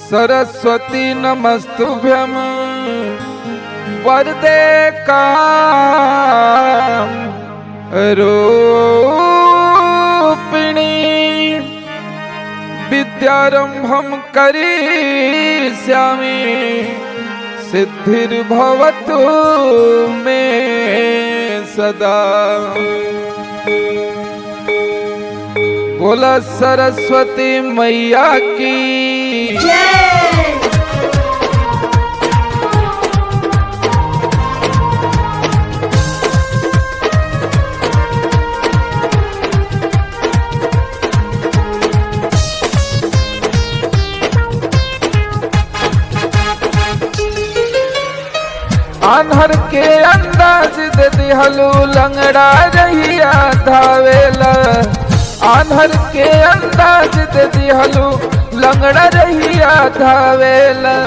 सरस्वती नमस्तुभ्यं वरदे काम रूपिणी विद्यारंभं करिष्यामि सिद्धिर्भवतु मे सदा। बोला सरस्वती मैया की आन्हर के अंदाज दे दिहलू लंगड़ा रहिया धावेला। आन्हर के अंदाज दे दिहलू लंगड़ा रहिया धावेला।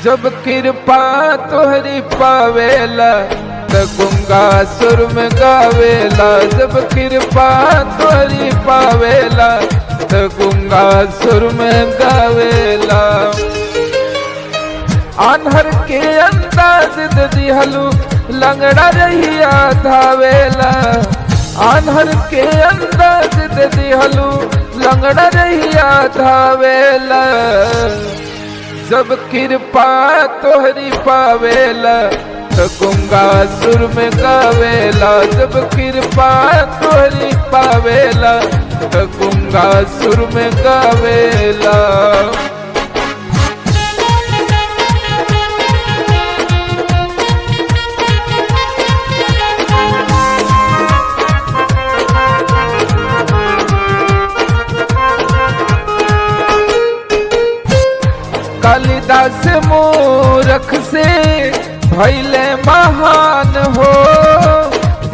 जब कृपा तोहरी पावेला त गुंगा सुर में गावेला। जब कृपा तोहरी पावेला त गुंगा सुर में गावेला। आन्हर के अंदाज दे दिहलू लंगड़ा रहिया धावेला। आन्हर के अंदाज दे दिहलू लंगड़ा रहिया धावेला। जब कृपा तोहरी पावेला तो गुंगा सुर में गावेला। जब कृपा तोहरी पावेला तो गुंगा सुर में गावेला। कालिदास मूरख से भइले महान हो।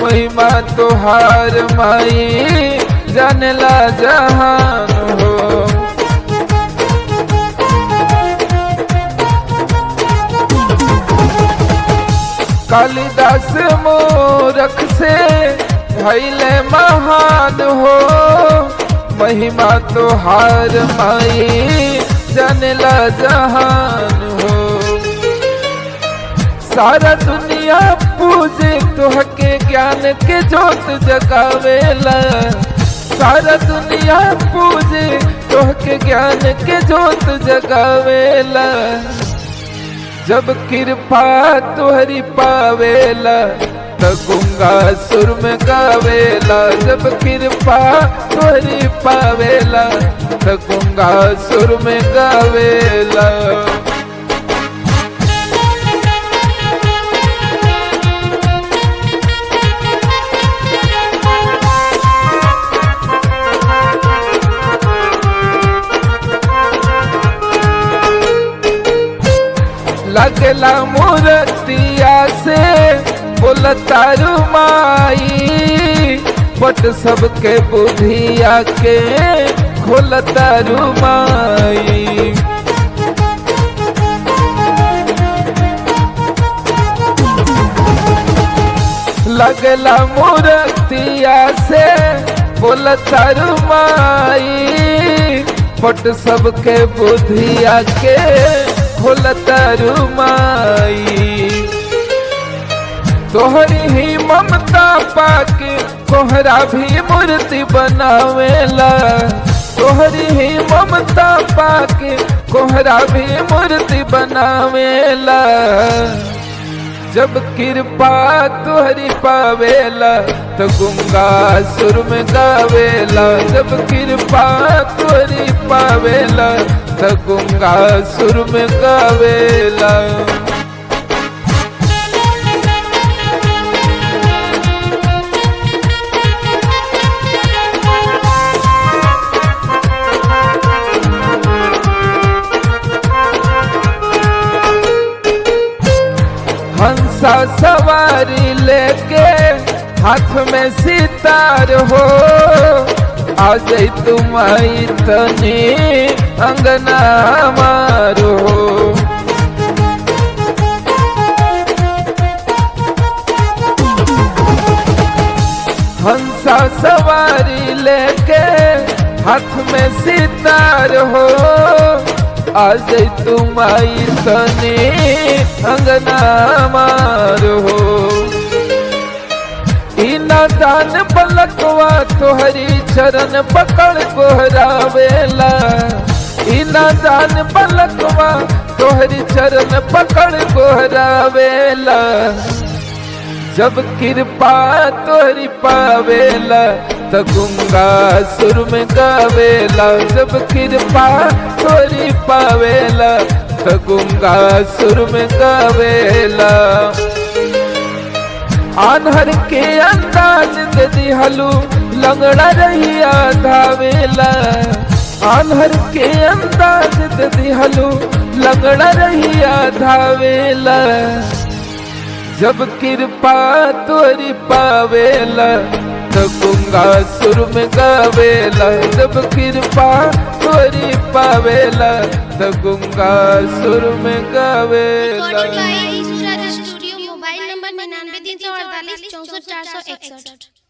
महिमा तोहार माई जानला जहान हो। कालिदास मूरख से भइले महान हो। महिमा तोहार माई जानला जहान हो। सारा दुनिया पूजे तोहके ज्ञान के जोत जगावेला। सारा दुनिया पूजे तोहके ज्ञान के जोत जगावेला। जब कृपा तोहरी पावेला त गुंगा सुर में गावेला। जब कृपा तोहरी पावेला त गुंगा सुर में गावेला। लगला मूर्तिया से बोलतारू माई। पट सबके बुधिया के खोलतारू माई। लगला मूर्तिया से बोलतारू माई। पट सबके बुधिया के खोलतारू माई। तोहरी ही ममता पाके कोहरा भी मूर्ति बनावेला। तोहरी ही ममता पाके कोहरा भी मूर्ति बनावेला। जब कृपा तोहरी पावेला तो गुंगा सुर में गावेला। जब कृपा तोहरी पावेला तो गुंगा सुर में गावेला। हंसा सवारी लेके हाथ में सितार हो। आज तुम आई तनी अंगना मारो। हंसा सवारी लेके हाथ में सितार हो आज तुम आई तने अंगना मार हो। इना दान पलकवा तोहरी चरण पकड़ कोहरावेला, इना दान पलकवा तोहरी चरण पकड़ कोहरावेला। जब कृपा तोहरी पावेला त गंगा सुर में गावेला, जब कृपा तोहरी पावेला त गंगा सुर में गावेला। आन्हर के अंदाज दे दिहलू लंगड़ा रहिया धावेला, आन्हर के अंदाज दे दिहलू लंगड़ा रहिया धावेला। जब कृपा तोरी पावेला तो गंगा सुर में गावेला, जब कृपा तोरी पावेला तो गंगा सुर में गावेला। Mobile number 99 348 64 461।